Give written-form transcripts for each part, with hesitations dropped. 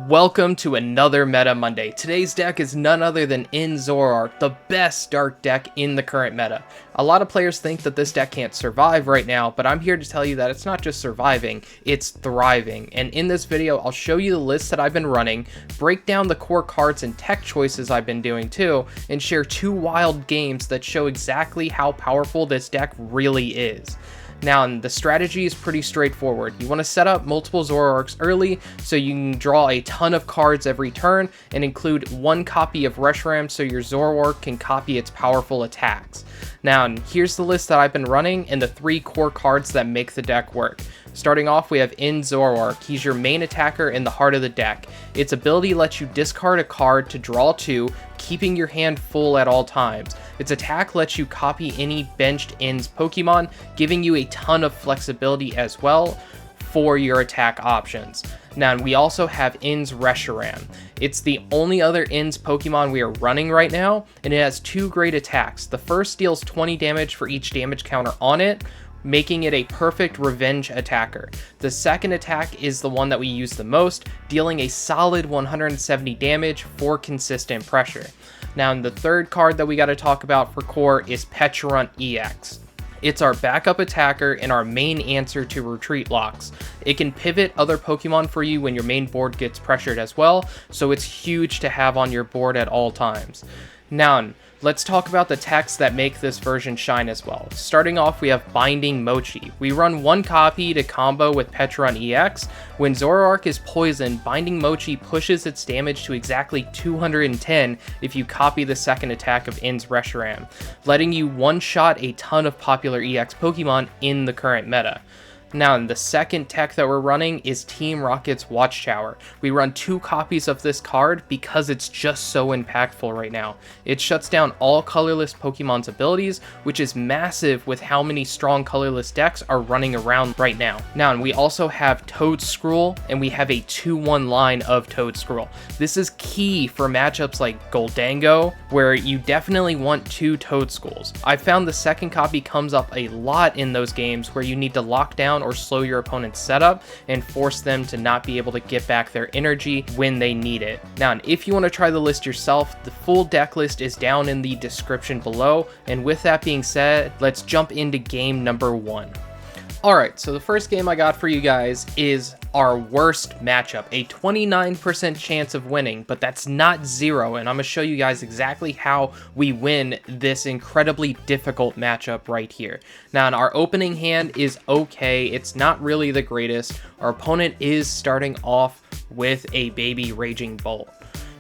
Welcome to another Meta Monday. Today's deck is none other than Zoroark, the best dark deck in the current meta. A lot of players think that this deck can't survive right now, but I'm here to tell you that it's not just surviving, it's thriving. And in this video, I'll show you the list that I've been running, break down the core cards and tech choices I've been doing too, and share two wild games that show exactly how powerful this deck really is. Now, the strategy is pretty straightforward. You want to set up multiple Zoroarks early so you can draw a ton of cards every turn and include one copy of Reshiram so your Zoroark can copy its powerful attacks. Now, here's the list that I've been running and the three core cards that make the deck work. Starting off, we have Zoroark. He's your main attacker in the heart of the deck. Its ability lets you discard a card to draw two, keeping your hand full at all times. Its attack lets you copy any benched In's Pokemon, giving you a ton of flexibility as well for your attack options. Now, we also have In's Reshiram. It's the only other In's Pokemon we are running right now, and it has two great attacks. The first deals 20 damage for each damage counter on it, making it a perfect revenge attacker. The second attack is the one that we use the most, dealing a solid 170 damage for consistent pressure. Now, the third card that we got to talk about for core is Pecharunt EX. It's our backup attacker and our main answer to retreat locks. It can pivot other Pokemon for you when your main board gets pressured as well, so it's huge to have on your board at all times. Now, let's talk about the techs that make this version shine as well. Starting off, we have Binding Mochi. We run one copy to combo with Pecharunt EX. When Zoroark is poisoned, Binding Mochi pushes its damage to exactly 210 if you copy the second attack of In's Reshiram, letting you one-shot a ton of popular EX Pokemon in the current meta. Now, the second tech that we're running is Team Rocket's Watchtower. We run two copies of this card because it's just so impactful right now. It shuts down all colorless Pokemon's abilities, which is massive with how many strong colorless decks are running around right now. Now, and we also have Toedscruel, and we have a 2-1 line of Toedscruel. This is key for matchups like Goldango, where you definitely want two Toedscruels. I found the second copy comes up a lot in those games where you need to lock down or slow your opponent's setup and force them to not be able to get back their energy when they need it. Now, and if you want to try the list yourself, the full deck list is down in the description below. And with that being said, let's jump into game number one. Alright, so the first game I got for you guys is our worst matchup, a 29% chance of winning, but that's not zero, and I'm going to show you guys exactly how we win this incredibly difficult matchup right here. Now, our opening hand is okay, it's not really the greatest. Our opponent is starting off with a Baby Raging Bolt.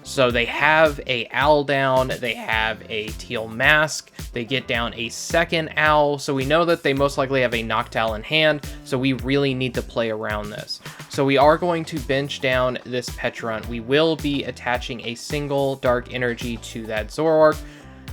So they have a owl down, they have a teal mask, they get down a second owl, so we know that they most likely have a Noctowl in hand, so we really need to play around this. So we are going to bench down this Pecharunt. We will be attaching a single Dark Energy to that Zoroark,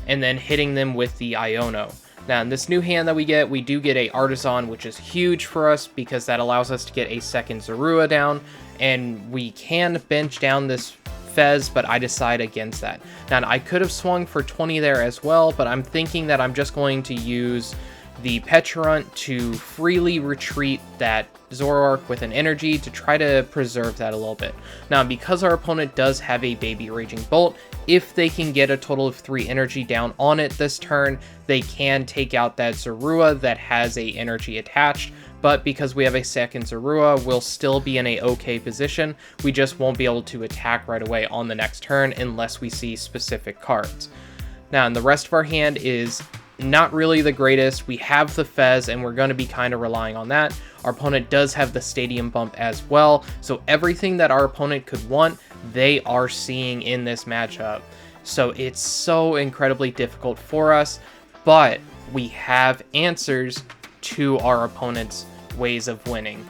and then hitting them with the Iono. Now, in this new hand that we do get a Artazon, which is huge for us because that allows us to get a second Zorua down, and we can bench down this Fez, but I decide against that. Now, I could have swung for 20 there as well, but I'm thinking that I'm just going to use the Pecharunt to freely retreat that Zoroark with an energy to try to preserve that a little bit. Now, because our opponent does have a Baby Raging Bolt, if they can get a total of 3 energy down on it this turn, they can take out that Zorua that has a energy attached. But because we have a second Zorua, we'll still be in a okay position. We just won't be able to attack right away on the next turn unless we see specific cards. Now, and the rest of our hand is not really the greatest. We have the Fez, and we're going to be kind of relying on that. Our opponent does have the Stadium Bump as well, so everything that our opponent could want, they are seeing in this matchup. So it's so incredibly difficult for us, but we have answers to our opponent's ways of winning.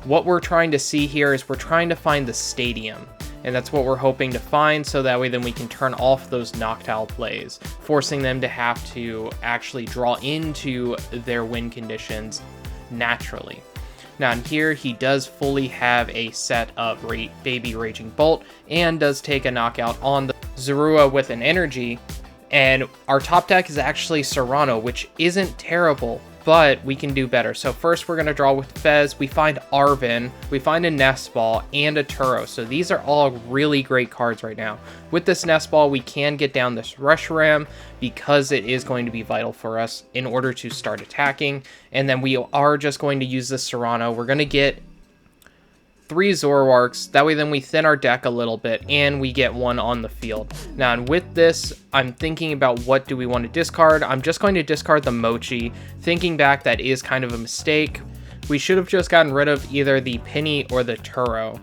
What we're trying to see here is we're trying to find the Stadium, and that's what we're hoping to find, so that way then we can turn off those Noctowl plays, forcing them to have to actually draw into their win conditions naturally. Now, in here, he does fully have a set of Baby Raging Bolt, and does take a knockout on the Zorua with an energy, and our top deck is actually Serrano, which isn't terrible, but we can do better. So first we're going to draw with Fez. We find Arven, we find a Nest Ball, and a Turo. So these are all really great cards right now. With this Nest Ball, we can get down this Reshiram because it is going to be vital for us in order to start attacking. And then we are just going to use this Serrano. We're going to get 3 Zoroarks, that way then we thin our deck a little bit and we get 1 on the field. Now, and with this, I'm thinking about what do we want to discard. I'm just going to discard the Mochi. Thinking back, that is kind of a mistake. We should have just gotten rid of either the Penny or the Turo.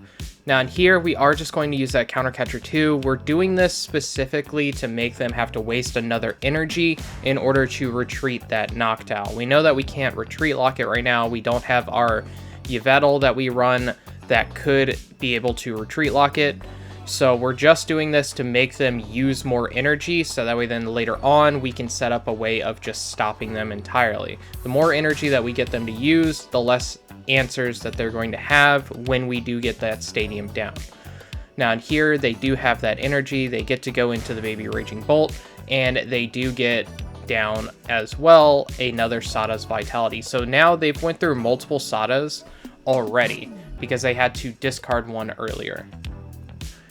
Now, in here, we are just going to use that Counter Catcher 2. We're doing this specifically to make them have to waste another energy in order to retreat that Noctowl. We know that we can't retreat lock it right now. We don't have our Yveltal that we run that could be able to retreat lock it. So we're just doing this to make them use more energy, so that way then later on we can set up a way of just stopping them entirely. The more energy that we get them to use, the less answers that they're going to have when we do get that stadium down. Now in here, they do have that energy. They get to go into the Baby Raging Bolt, and they do get down as well another Sada's Vitality. So now they've went through multiple Sadas already, because they had to discard 1 earlier.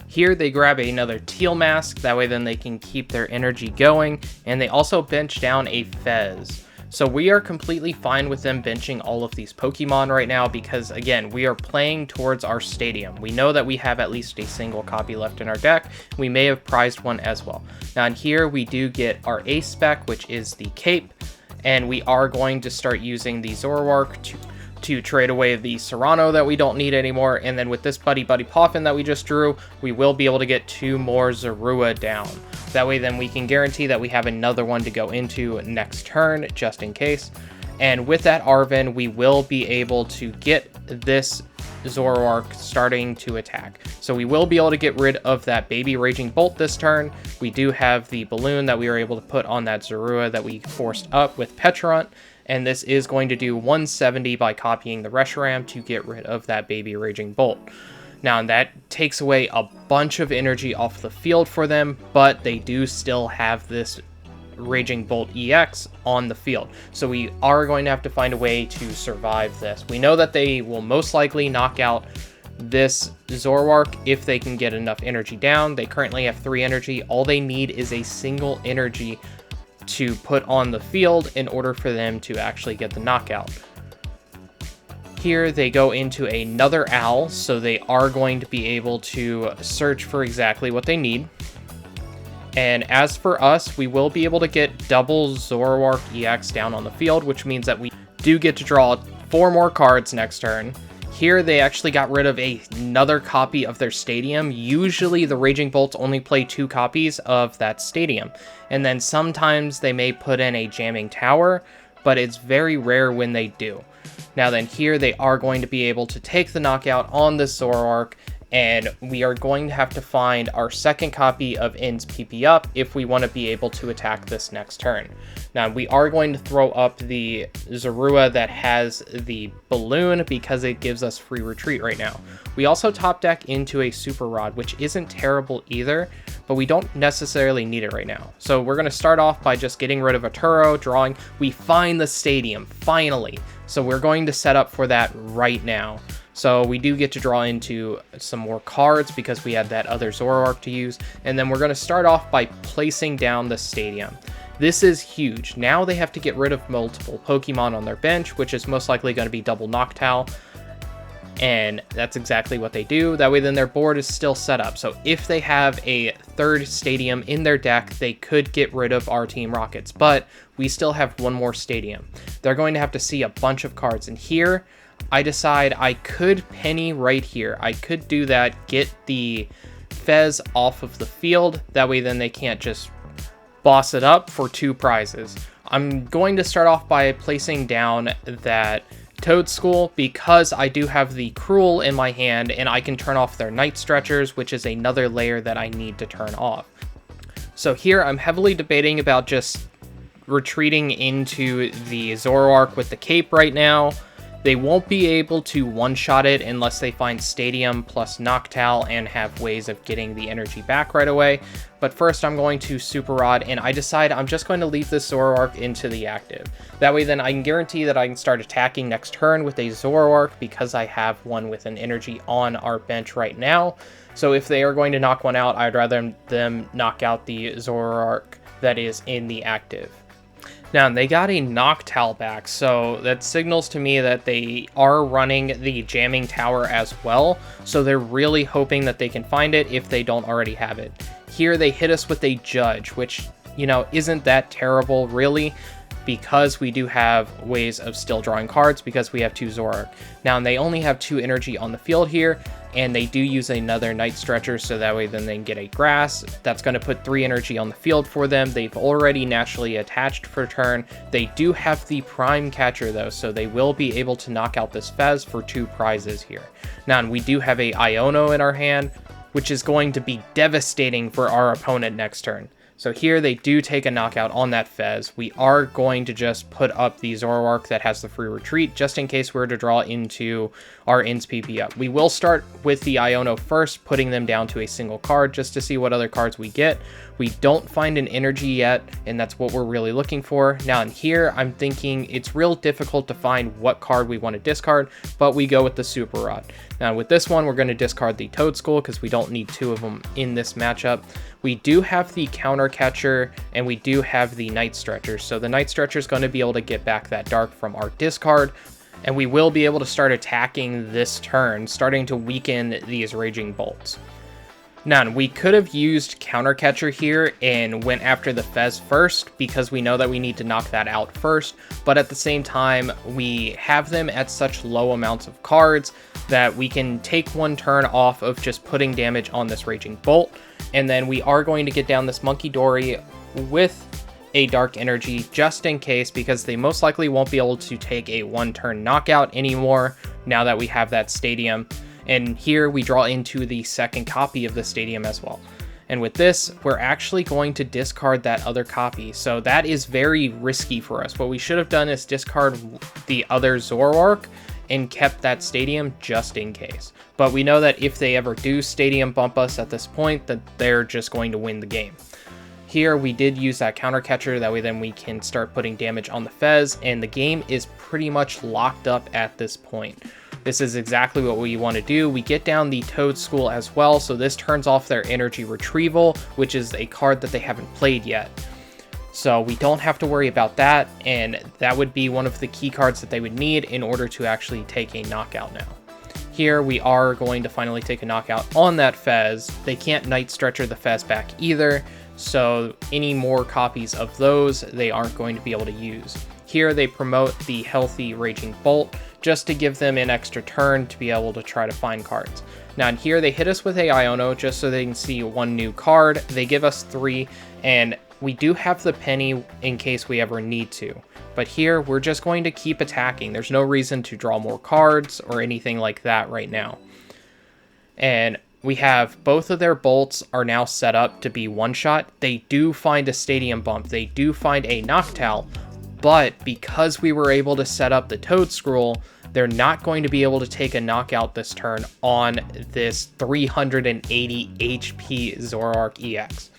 Here they grab another Teal Mask, that way then they can keep their energy going, and they also bench down a Fez. So we are completely fine with them benching all of these Pokemon right now because, again, we are playing towards our stadium. We know that we have at least a single copy left in our deck. We may have prized 1 as well. Now in here we do get our Ace spec, which is the Cape, and we are going to start using the Zoroark to trade away the Serrano that we don't need anymore. And then with this Buddy-Buddy Poffin that we just drew, we will be able to get 2 more Zorua down. That way then we can guarantee that we have another one to go into next turn, just in case. And with that Arven, we will be able to get this Zoroark starting to attack. So we will be able to get rid of that Baby Raging Bolt this turn. We do have the balloon that we were able to put on that Zorua that we forced up with Pecharunt. And this is going to do 170 by copying the Reshiram to get rid of that Baby Raging Bolt. Now, that takes away a bunch of energy off the field for them, but they do still have this Raging Bolt EX on the field. So we are going to have to find a way to survive this. We know that they will most likely knock out this Zoroark if they can get enough energy down. They currently have 3 energy. All they need is a single energy to put on the field in order for them to actually get the knockout. Here they go into another Owl, so they are going to be able to search for exactly what they need. And as for us, we will be able to get double Zoroark EX down on the field, which means that we do get to draw 4 more cards next turn. Here they actually got rid of another copy of their stadium. Usually the Raging Bolts only play 2 copies of that stadium. And then sometimes they may put in a Jamming Tower, but it's very rare when they do. Now then here they are going to be able to take the knockout on this Zoroark, and we are going to have to find our second copy of N's PP up if we want to be able to attack this next turn. Now we are going to throw up the Zorua that has the balloon because it gives us free retreat right now. We also top deck into a Super Rod, which isn't terrible either, but we don't necessarily need it right now. So we're going to start off by just getting rid of a Turo, drawing. We find the stadium, finally. So we're going to set up for that right now. So we do get to draw into some more cards because we had that other Zoroark to use. And then we're going to start off by placing down the stadium. This is huge. Now they have to get rid of multiple Pokemon on their bench, which is most likely going to be double Noctowl. And that's exactly what they do. That way then their board is still set up. So if they have a third stadium in their deck, they could get rid of our Team Rockets. But we still have 1 more stadium. They're going to have to see a bunch of cards. And here I decide I could Penny right here. I could do that, get the Fez off of the field. That way then they can't just boss it up for 2 prizes. I'm going to start off by placing down that Toedscool because I do have the Cruel in my hand and I can turn off their Night Stretchers, which is another layer that I need to turn off. So here I'm heavily debating about just retreating into the Zoroark with the Cape right now They won't be able to one-shot it unless they find Stadium plus Noctowl and have ways of getting the energy back right away. But first I'm going to Super Rod, and I decide I'm just going to leave this Zoroark into the active. That way then I can guarantee that I can start attacking next turn with a Zoroark because I have one with an energy on our bench right now. So if they are going to knock one out, I'd rather them knock out the Zoroark that is in the active. Now, they got a Noctowl back, so that signals to me that they are running the Jamming Tower as well, so they're really hoping that they can find it if they don't already have it. Here, they hit us with a Judge, which, you know, isn't that terrible, really, because we do have ways of still drawing cards because we have 2 Zoroark. Now, they only have 2 energy on the field here, and they do use another Night Stretcher, so that way then they can get a Grass. That's going to put 3 energy on the field for them. They've already naturally attached for turn. They do have the Prime Catcher though, so they will be able to knock out this Fez for 2 prizes here. Now, we do have a Iono in our hand, which is going to be devastating for our opponent next turn. So here they do take a knockout on that Fez. We are going to just put up the Zoroark that has the free retreat, just in case we're to draw into our Ins PP up. We will start with the Iono first, putting them down to a single card, just to see what other cards we get. We don't find an energy yet, and that's what we're really looking for. Now in here, I'm thinking it's real difficult to find what card we want to discard, but we go with the Super Rod. Now with this one, we're going to discard the Toedscool because we don't need 2 of them in this matchup. We do have the Counter Catcher, and we do have the Night Stretcher, so the Night Stretcher is going to be able to get back that Dark from our discard, and we will be able to start attacking this turn, starting to weaken these Raging Bolts. Now, we could have used Counter Catcher here and went after the Fez first because we know that we need to knock that out first, but at the same time, we have them at such low amounts of cards that we can take 1 turn off of just putting damage on this Raging Bolt, and then we are going to get down this Munkidori with a Dark Energy just in case, because they most likely won't be able to take a 1-turn knockout anymore now that we have that Stadium. And here we draw into the second copy of the Stadium as well. And with this, we're actually going to discard that other copy. So that is very risky for us. What we should have done is discard the other Zoroark and kept that Stadium just in case. But we know that if they ever do Stadium bump us at this point, that they're just going to win the game. Here we did use that Counter Catcher, that way then we can start putting damage on the Fez, and the game is pretty much locked up at this point. This is exactly what we want to do. We get down the Toedscool as well, so this turns off their Energy Retrieval, which is a card that they haven't played yet. So we don't have to worry about that, and that would be one of the key cards that they would need in order to actually take a knockout now. Here we are going to finally take a knockout on that Fez. They can't Night Stretcher the Fez back either, so any more copies of those they aren't going to be able to use. Here they promote the healthy Raging Bolt just to give them an extra turn to be able to try to find cards. Now in here they hit us with a Iono just so they can see 1 new card. They give us 3, and we do have the Penny in case we ever need to. But here we're just going to keep attacking. There's no reason to draw more cards or anything like that right now. And we have both of their bolts are now set up to be one-shot. They do find a Stadium bump. They do find a Noctowl. But because we were able to set up the Toedscruel, they're not going to be able to take a knockout this turn on this 380 HP Zoroark EX.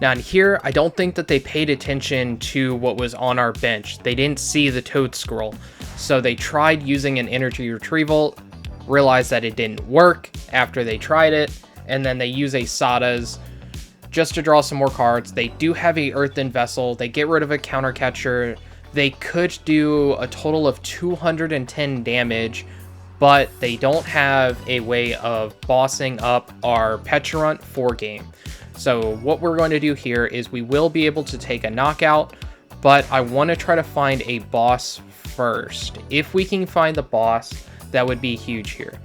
Now in here, I don't think that they paid attention to what was on our bench. They didn't see the Toedscruel, so they tried using an Energy Retrieval, realized that it didn't work after they tried it, and then they use a Sada's just to draw some more cards. They do have a Earthen Vessel. They get rid of a Counter Catcher. They could do a total of 210 damage, but they don't have a way of bossing up our Pecharunt 4-game. So what we're going to do here is we will be able to take a knockout, but I want to try to find a boss first. If we can find the boss, that would be huge here.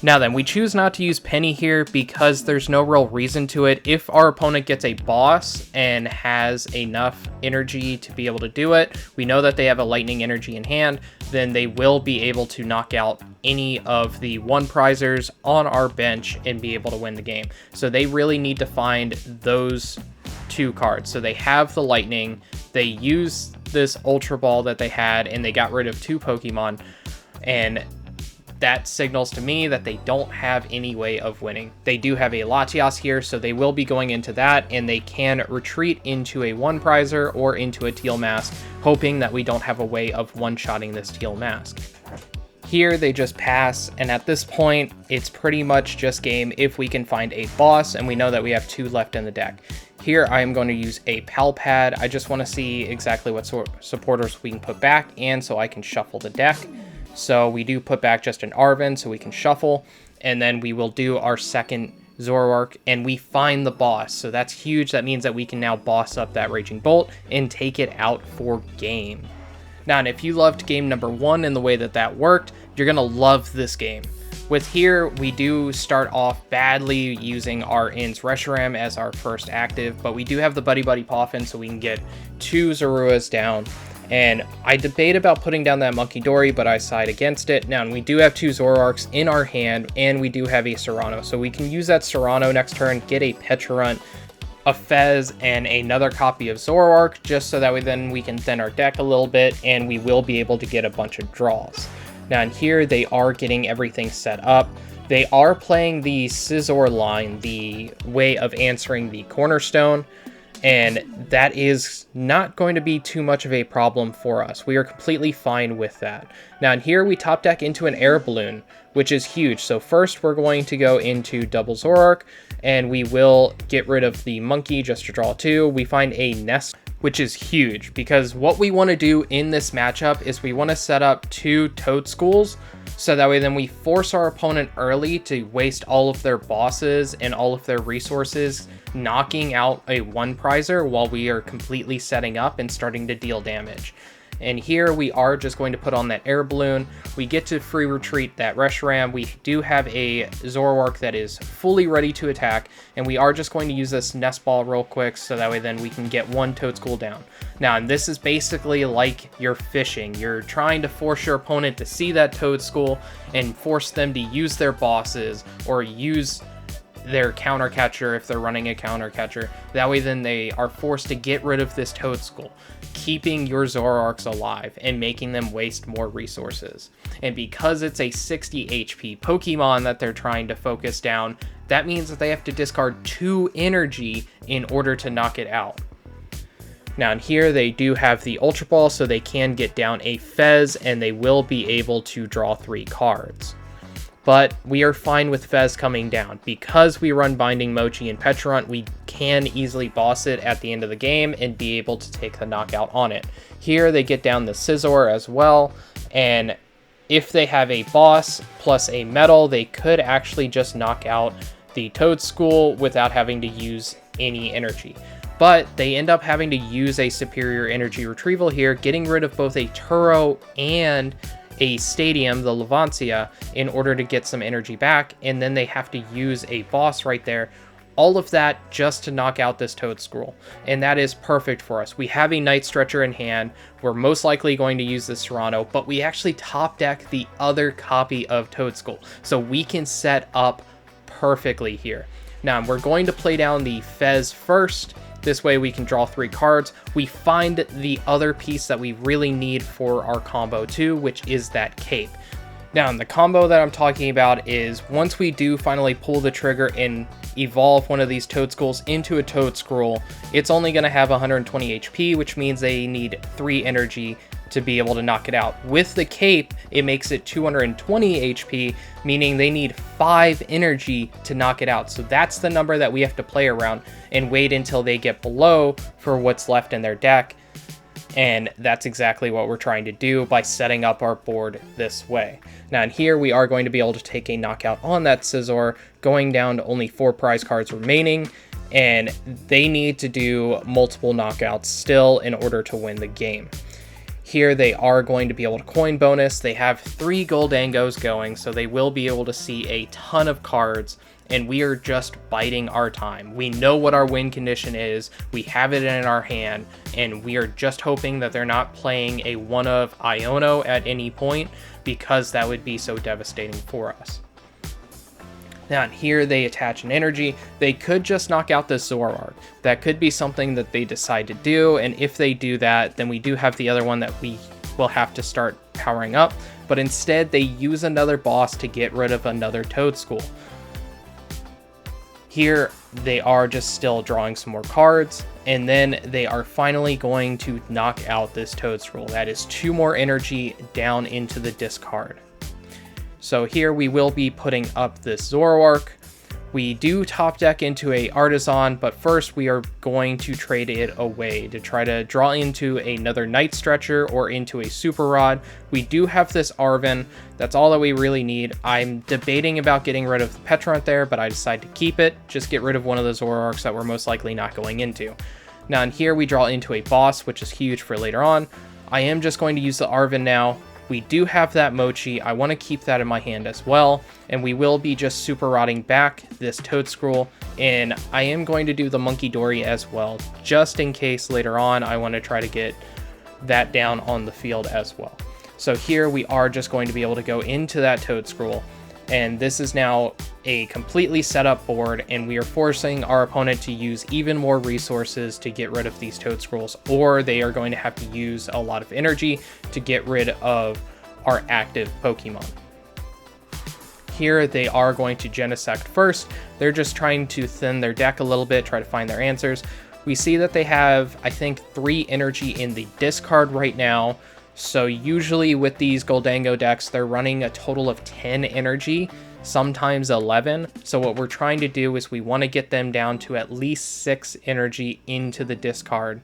Now then, we choose not to use Penny here because there's no real reason to it. If our opponent gets a boss and has enough energy to be able to do it, we know that they have a Lightning Energy in hand, then they will be able to knock out any of the 1-prizers on our bench and be able to win the game. So they really need to find those 2 cards. So they have the Lightning, they use this Ultra Ball that they had, and they got rid of 2 Pokemon. and that signals to me that they don't have any way of winning. They do have a Latias here, so they will be going into that, and they can retreat into a one prizer or into a teal mask, hoping that we don't have a way of one-shotting this teal mask. Here they just pass, and at this point it's pretty much just game if we can find a boss, and we know that we have 2 left in the deck. Here I am going to use a pal pad. I just want to see exactly what supporters we can put back, and so I can shuffle the deck. So we do put back just an Arven so we can shuffle, and then we will do our second Zoroark, and we find the boss. So that's huge. That means that we can now boss up that Raging Bolt and take it out for game. Now, and if you loved game number 1 and the way that that worked, you're going to love this game. With here, we do start off badly using our Reshiram as our first active, but we do have the Buddy-Buddy Poffin, so we can get 2 Zoruas down. And I debate about putting down that Munkidori, but I side against it. Now, and we do have 2 Zoroarks in our hand, and we do have a Serrano. So we can use that Serrano next turn, get a Pecharunt, a Fez, and another copy of Zoroark, just so that way then we can thin our deck a little bit, and we will be able to get a bunch of draws. Now, in here, they are getting everything set up. They are playing the Scizor line, the way of answering the Cornerstone, and that is not going to be too much of a problem for us. We are completely fine with that. Now, in here, we top deck into an Air Balloon, which is huge. So first, we're going to go into double Zoroark, and we will get rid of the Monkey just to draw 2. We find a Nest, which is huge, because what we want to do in this matchup is we want to set up 2 Toedschools, so that way then we force our opponent early to waste all of their bosses and all of their resources knocking out a one prizer while we are completely setting up and starting to deal damage. And here we are just going to put on that Air Balloon. We get to free retreat that Reshiram. We do have a Zoroark that is fully ready to attack, and we are just going to use this Nest Ball real quick so that way then we can get 1 Toedscool down. Now, and this is basically like you're fishing. You're trying to force your opponent to see that Toedscool and force them to use their bosses or use their counter catcher if they're running a counter catcher. That way then they are forced to get rid of this Toedscool, keeping your Zoroarks alive and making them waste more resources. And because it's a 60 HP Pokemon that they're trying to focus down, that means that they have to discard 2 energy in order to knock it out. Now, in here, they do have the Ultra Ball, so they can get down a Fez, and they will be able to draw 3 cards. But we are fine with Fez coming down. Because we run Binding Mochi and Pecharunt, we can easily boss it at the end of the game and be able to take the knockout on it. Here, they get down the Scizor as well, and if they have a boss plus a metal, they could actually just knock out the Toedscool without having to use any energy. But they end up having to use a superior energy retrieval here, getting rid of both a Turo and a Stadium, the Levancia, in order to get some energy back, and then they have to use a boss right there. All of that just to knock out this Toedscool, and that is perfect for us. We have a Night Stretcher in hand. We're most likely going to use this Serrano, but we actually top deck the other copy of Toedscool, so we can set up perfectly here. Now, we're going to play down the Fez first. This way we can draw 3 cards. We find the other piece that we really need for our combo too, which is that cape. Now, the combo that I'm talking about is once we do finally pull the trigger and evolve one of these Toedschools into a Toedscruel, it's only going to have 120 HP, which means they need 3 energy to be able to knock it out. With the cape, it makes it 220 HP, meaning they need 5 energy to knock it out. So that's the number that we have to play around and wait until they get below for what's left in their deck. And that's exactly what we're trying to do by setting up our board this way. Now, in here, we are going to be able to take a knockout on that Scizor, going down to only 4 prize cards remaining, and they need to do multiple knockouts still in order to win the game. Here they are going to be able to coin bonus. They have 3 Goldangos going, so they will be able to see a ton of cards, and we are just biding our time. We know what our win condition is, we have it in our hand, and we are just hoping that they're not playing a one of Iono at any point, because that would be so devastating for us. Now, here they attach an energy. They could just knock out this Zoroark. That could be something that they decide to do, and if they do that, then we do have the other one that we will have to start powering up, but instead they use another boss to get rid of another Toedscool. Here they are just still drawing some more cards, and then they are finally going to knock out this Toedscool. That is 2 more energy down into the discard. So here we will be putting up this Zoroark. We do top deck into a Artazon, but first we are going to trade it away to try to draw into another Night Stretcher or into a Super Rod. We do have this Arven. That's all that we really need. I'm debating about getting rid of the Pecharunt there, but I decided to keep it. Just get rid of one of the Zoroarks that we're most likely not going into. Now in here we draw into a boss, which is huge for later on. I am just going to use the Arven now. We do have that Mochi. I want to keep that in my hand as well, and we will be just super rotting back this Toedscruel, and I am going to do the Munkidori as well, just in case later on I want to try to get that down on the field as well. So here we are just going to be able to go into that Toedscruel, and this is now a completely set up board, and we are forcing our opponent to use even more resources to get rid of these Toedscruels, or they are going to have to use a lot of energy to get rid of our active Pokemon. Here they are going to Genesect first. They're just trying to thin their deck a little bit, try to find their answers. We see that they have, I think, 3 energy in the discard right now. So usually with these Goldango decks, they're running a total of 10 energy, sometimes 11. So what we're trying to do is we want to get them down to at least 6 energy into the discard,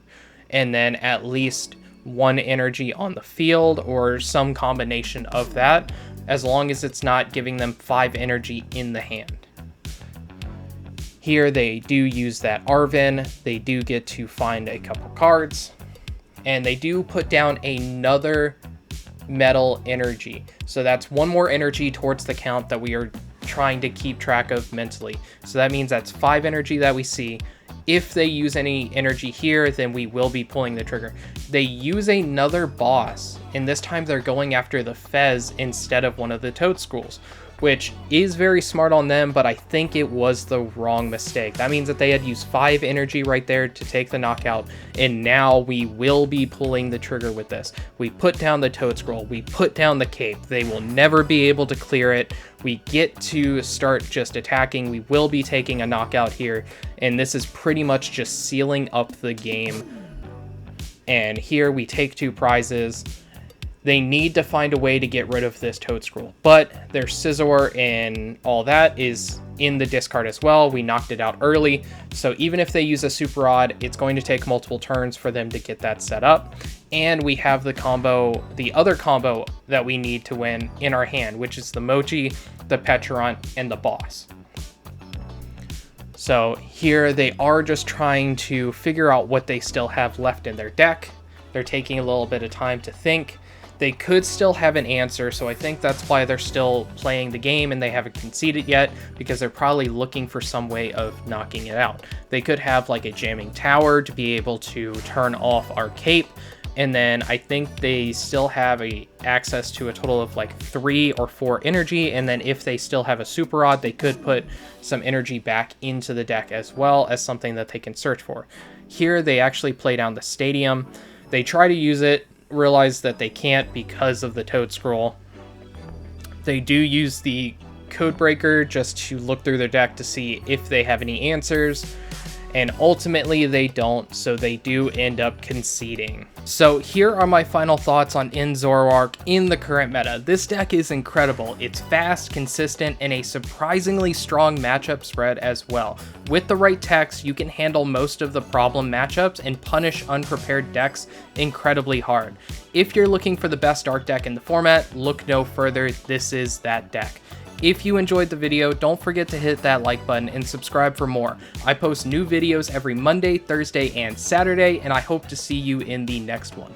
and then at least 1 energy on the field or some combination of that, as long as it's not giving them 5 energy in the hand. Here they do use that Arven. They do get to find a couple cards, and they do put down another metal energy. So that's 1 more energy towards the count that we are trying to keep track of mentally. So that means that's 5 energy that we see. If they use any energy here, then we will be pulling the trigger. They use another boss, and this time they're going after the Fez instead of one of the Toedscruels, which is very smart on them, but I think it was the wrong mistake. That means that they had used 5 energy right there to take the knockout, and now we will be pulling the trigger with this. We put down the Toedscruel, we put down the cape. They will never be able to clear it. We get to start just attacking. We will be taking a knockout here, and this is pretty much just sealing up the game. And here we take 2 prizes. They need to find a way to get rid of this Toedscruel, but their Scizor and all that is in the discard as well. We knocked it out early, so even if they use a Super Rod, it's going to take multiple turns for them to get that set up. And we have the combo, the other combo that we need to win in our hand, which is the Mochi, the Pecharunt, and the boss. So here they are just trying to figure out what they still have left in their deck. They're taking a little bit of time to think. They could still have an answer, so I think that's why they're still playing the game and they haven't conceded yet, because they're probably looking for some way of knocking it out. They could have like a jamming tower to be able to turn off our cape, and then I think they still have access to a total of like 3 or 4 energy, and then if they still have a Super Rod, they could put some energy back into the deck as well as something that they can search for. Here they actually play down the Stadium. They try to use it, realize that they can't because of the Toedscruel. They do use the Codebreaker just to look through their deck to see if they have any answers, and ultimately they don't, so they do end up conceding. So here are my final thoughts on Zoroark in the current meta. This deck is incredible. It's fast, consistent, and a surprisingly strong matchup spread as well. With the right techs, you can handle most of the problem matchups and punish unprepared decks incredibly hard. If you're looking for the best Dark deck in the format, look no further. This is that deck. If you enjoyed the video, don't forget to hit that like button and subscribe for more. I post new videos every Monday, Thursday, and Saturday, and I hope to see you in the next one.